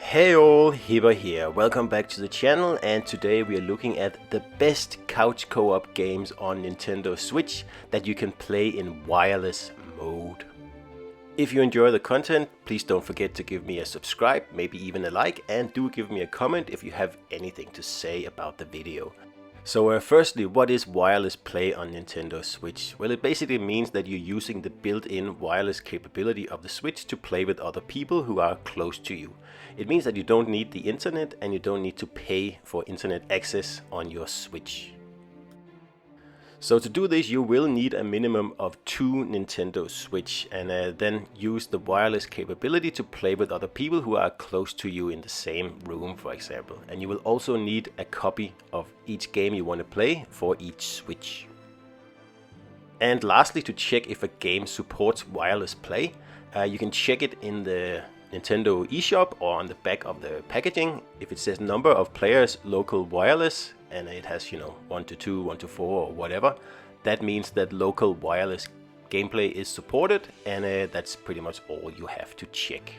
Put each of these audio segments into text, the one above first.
Hey all, Hibber here. Welcome back to the channel, and today we are looking at the best couch co-op games on Nintendo Switch that you can play in wireless mode. If you enjoy the content, please don't forget to give me a subscribe, maybe even a like, and do give me a comment if you have anything to say about the video. So firstly, what is wireless play on Nintendo Switch? Well, it basically means that you're using the built-in wireless capability of the Switch to play with other people who are close to you. It means that you don't need the internet and you don't need to pay for internet access on your Switch. So to do this, you will need a minimum of 2 Nintendo Switch and then use the wireless capability to play with other people who are close to you in the same room, for example. And you will also need a copy of each game you want to play for each Switch. And lastly, to check if a game supports wireless play, you can check it in the Nintendo eShop or on the back of the packaging. If it says number of players local wireless and it has 1 to 2, 1 to 4 or whatever, that means that local wireless gameplay is supported, and that's pretty much all you have to check.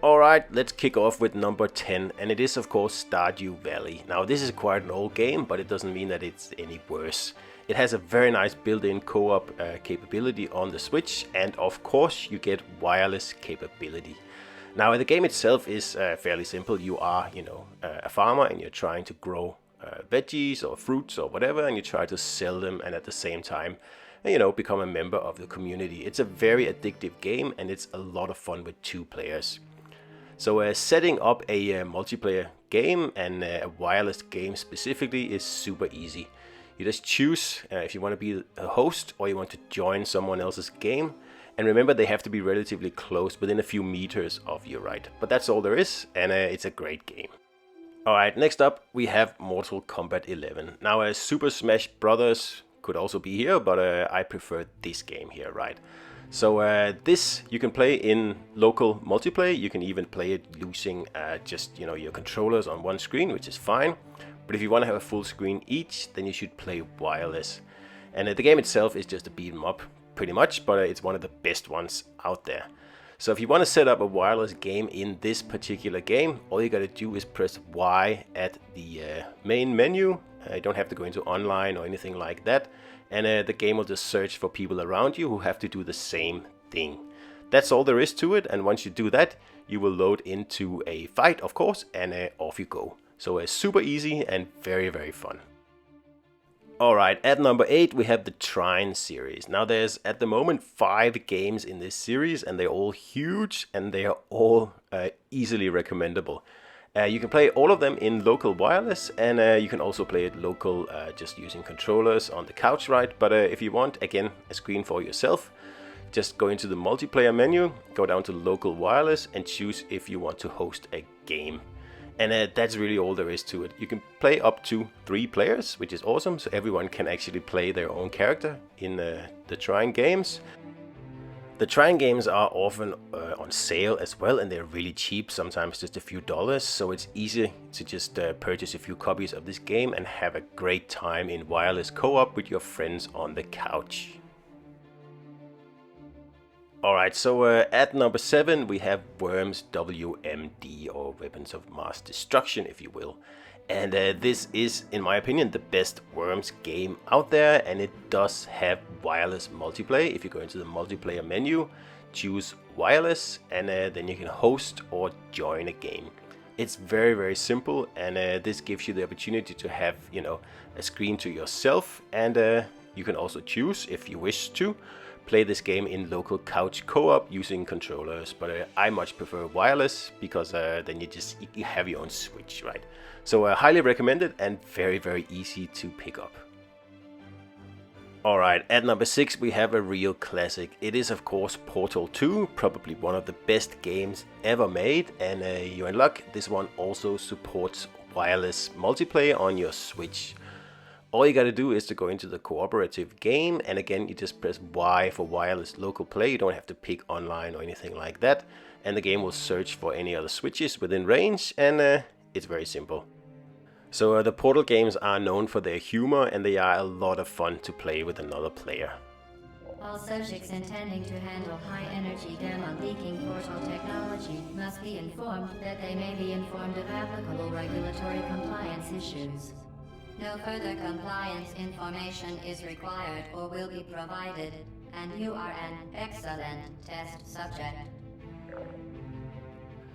Alright, let's kick off with number 10, and it is of course Stardew Valley. Now this is quite an old game, but it doesn't mean that it's any worse. It has a very nice built-in co-op capability on the Switch, and of course you get wireless capability. Now the game itself is fairly simple. You are, a farmer and you're trying to grow veggies or fruits or whatever, and you try to sell them and at the same time, become a member of the community. It's a very addictive game and it's a lot of fun with 2 players. So setting up a multiplayer game and a wireless game specifically is super easy. You just choose if you want to be a host or you want to join someone else's game. And remember, they have to be relatively close, within a few meters of you, right? But that's all there is, and it's a great game. Alright, next up we have Mortal Kombat 11. Now Super Smash Brothers could also be here, but I prefer this game here, right? So this you can play in local multiplayer. You can even play it using just your controllers on one screen, which is fine. But if you want to have a full screen each, then you should play wireless. And the game itself is just a beat 'em up, pretty much, but it's one of the best ones out there. So if you want to set up a wireless game in this particular game, all you gotta do is press Y at the main menu. You don't have to go into online or anything like that, and the game will just search for people around you who have to do the same thing. That's all there is to it, and once you do that, you will load into a fight, of course, and off you go. So it's super easy and very, very fun. Alright, at number 8 we have the Trine Series. Now there's at the moment 5 games in this series, and they're all huge and they are all easily recommendable. You can play all of them in local wireless, and you can also play it local just using controllers on the couch, right? But if you want, again, a screen for yourself, just go into the multiplayer menu, go down to local wireless and choose if you want to host a game. And that's really all there is to it. You can play up to 3 players, which is awesome, so everyone can actually play their own character in the Trine games. The Trine games are often on sale as well, and they're really cheap, sometimes just a few dollars, so it's easy to just purchase a few copies of this game and have a great time in wireless co-op with your friends on the couch. Alright, so at number 7 we have Worms WMD, or Weapons of Mass Destruction, if you will. And this is, in my opinion, the best Worms game out there, and it does have wireless multiplayer. If you go into the multiplayer menu, choose wireless, and then you can host or join a game. It's very, very simple, and this gives you the opportunity to have, a screen to yourself, and you can also choose, if you wish to, play this game in local couch co-op using controllers, but I much prefer wireless because then you have your own Switch, right? So highly recommended and very, very easy to pick up. Alright, at number 6 we have a real classic. It is of course Portal 2, probably one of the best games ever made, and you're in luck, this one also supports wireless multiplayer on your Switch. All you gotta do is to go into the cooperative game, and again you just press Y for wireless local play. You don't have to pick online or anything like that, and the game will search for any other switches within range, and it's very simple. So the Portal games are known for their humor, and they are a lot of fun to play with another player. All subjects intending to handle high-energy gamma-leaking portal technology must be informed that they may be informed of applicable regulatory compliance issues. No further compliance information is required or will be provided, and you are an excellent test subject.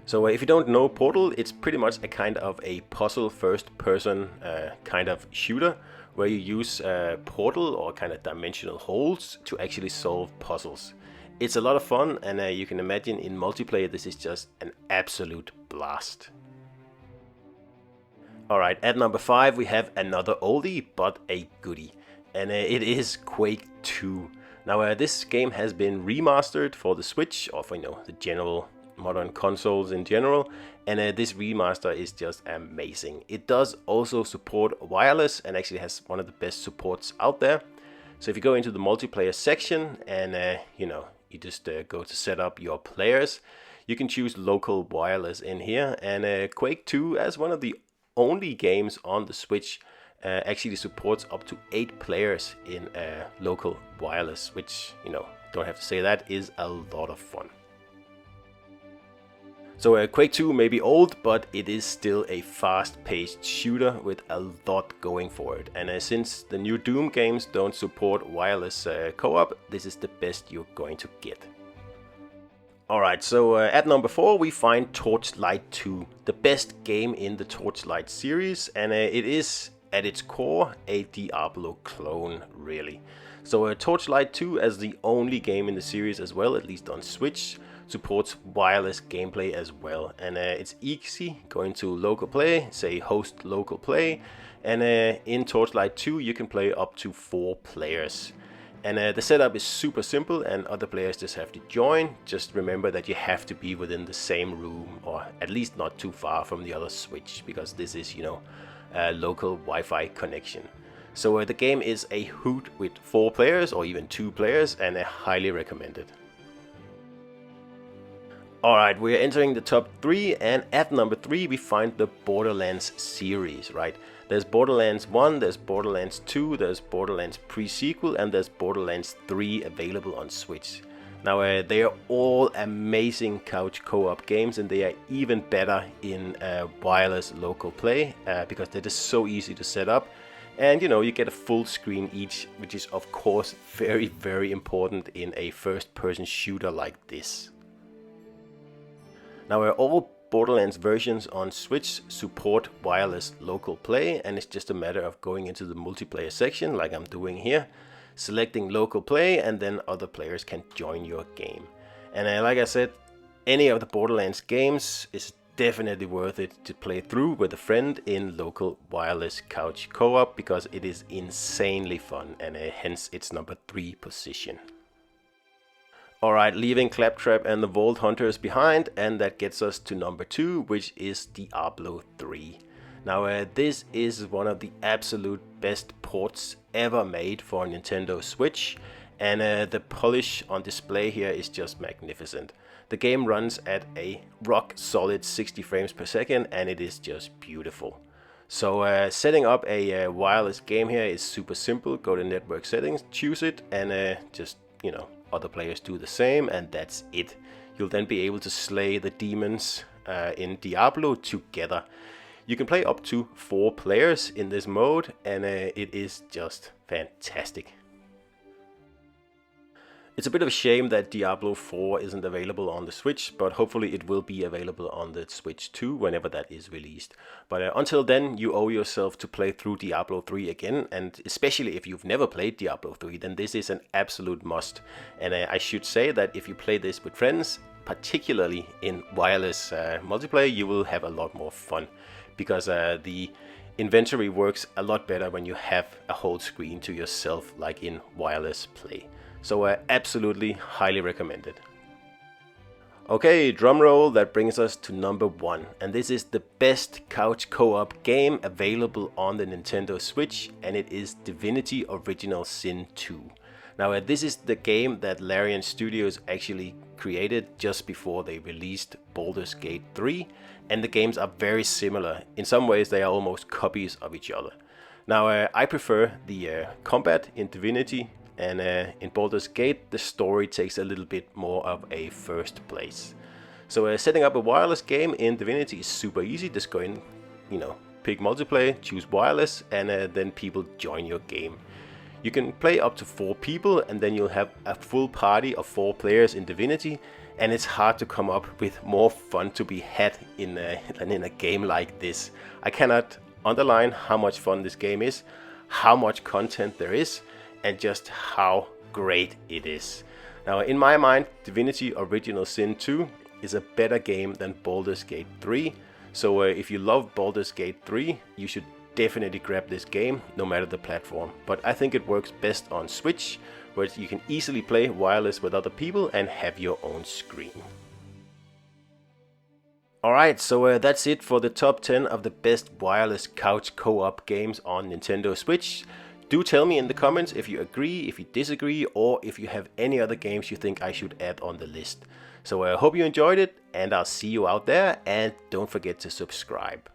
So if you don't know Portal, it's pretty much a kind of a puzzle first-person kind of shooter where you use portal or kind of dimensional holes to actually solve puzzles. It's a lot of fun, and you can imagine in multiplayer this is just an absolute blast. Alright, at number 5 we have another oldie but a goodie, and it is Quake II. Now this game has been remastered for the Switch, or for the general modern consoles in general, and this remaster is just amazing. It does also support wireless and actually has one of the best supports out there. So if you go into the multiplayer section and you just go to set up your players, you can choose local wireless in here, and Quake 2, as one of the only games on the Switch, actually supports up to 8 players in local wireless, which don't have to say, that is a lot of fun. So Quake 2 may be old, but it is still a fast-paced shooter with a lot going for it. And since the new Doom games don't support wireless co-op, this is the best you're going to get. Alright, so at number 4 we find Torchlight 2, the best game in the Torchlight series, and it is at its core a Diablo clone, really. So Torchlight 2, as the only game in the series as well, at least on Switch, supports wireless gameplay as well, and it's easy going to local play, say host local play, and in Torchlight 2 you can play up to 4 players. And the setup is super simple, and other players just have to join. Just remember that you have to be within the same room, or at least not too far from the other Switch, because this is a local Wi-Fi connection. So the game is a hoot with 4 players or even 2 players, and I highly recommend it. Alright, we're entering the top 3, and at number 3 we find the Borderlands series, right? There's Borderlands 1, there's Borderlands 2, there's Borderlands pre-sequel, and there's Borderlands 3 available on Switch. Now they are all amazing couch co-op games, and they are even better in wireless local play because they're just so easy to set up. And you get a full screen each, which is of course very, very important in a first-person shooter like this. Now all Borderlands versions on Switch support wireless local play, and it's just a matter of going into the multiplayer section like I'm doing here, selecting local play, and then other players can join your game. And like I said, any of the Borderlands games is definitely worth it to play through with a friend in local wireless couch co-op, because it is insanely fun, and hence its number 3 position. Alright, leaving Claptrap and the Vault Hunters behind, and that gets us to number 2, which is Diablo 3. Now this is one of the absolute best ports ever made for Nintendo Switch, and the polish on display here is just magnificent. The game runs at a rock solid 60 frames per second, and it is just beautiful. So setting up a wireless game here is super simple. Go to network settings, choose it, and just other players do the same, and that's it. You'll then be able to slay the demons in Diablo together. You can play up to 4 players in this mode, and it is just fantastic. It's a bit of a shame that Diablo 4 isn't available on the Switch, but hopefully it will be available on the Switch 2 whenever that is released. But until then, you owe yourself to play through Diablo 3 again, and especially if you've never played Diablo 3, then this is an absolute must. And I should say that if you play this with friends, particularly in wireless multiplayer, you will have a lot more fun, because the inventory works a lot better when you have a whole screen to yourself, like in wireless play. So absolutely highly recommended. Okay, drumroll, that brings us to number 1, and this is the best couch co-op game available on the Nintendo Switch, and it is Divinity Original Sin 2. Now this is the game that Larian Studios actually created just before they released Baldur's Gate 3, and the games are very similar. In some ways they are almost copies of each other. Now I prefer the combat in Divinity, and in Baldur's Gate the story takes a little bit more of a first place. So setting up a wireless game in Divinity is super easy. Just go in, pick multiplayer, choose wireless, and then people join your game. You can play up to 4 people, and then you'll have a full party of 4 players in Divinity, and it's hard to come up with more fun to be had in a game like this. I cannot underline how much fun this game is, how much content there is, and just how great it is. Now, in my mind, Divinity Original Sin 2 is a better game than Baldur's Gate 3. So if you love Baldur's Gate 3, you should definitely grab this game, no matter the platform. But I think it works best on Switch, where you can easily play wireless with other people and have your own screen. Alright, so that's it for the top 10 of the best wireless couch co-op games on Nintendo Switch. Do tell me in the comments if you agree, if you disagree, or if you have any other games you think I should add on the list. So I hope you enjoyed it, and I'll see you out there, and don't forget to subscribe.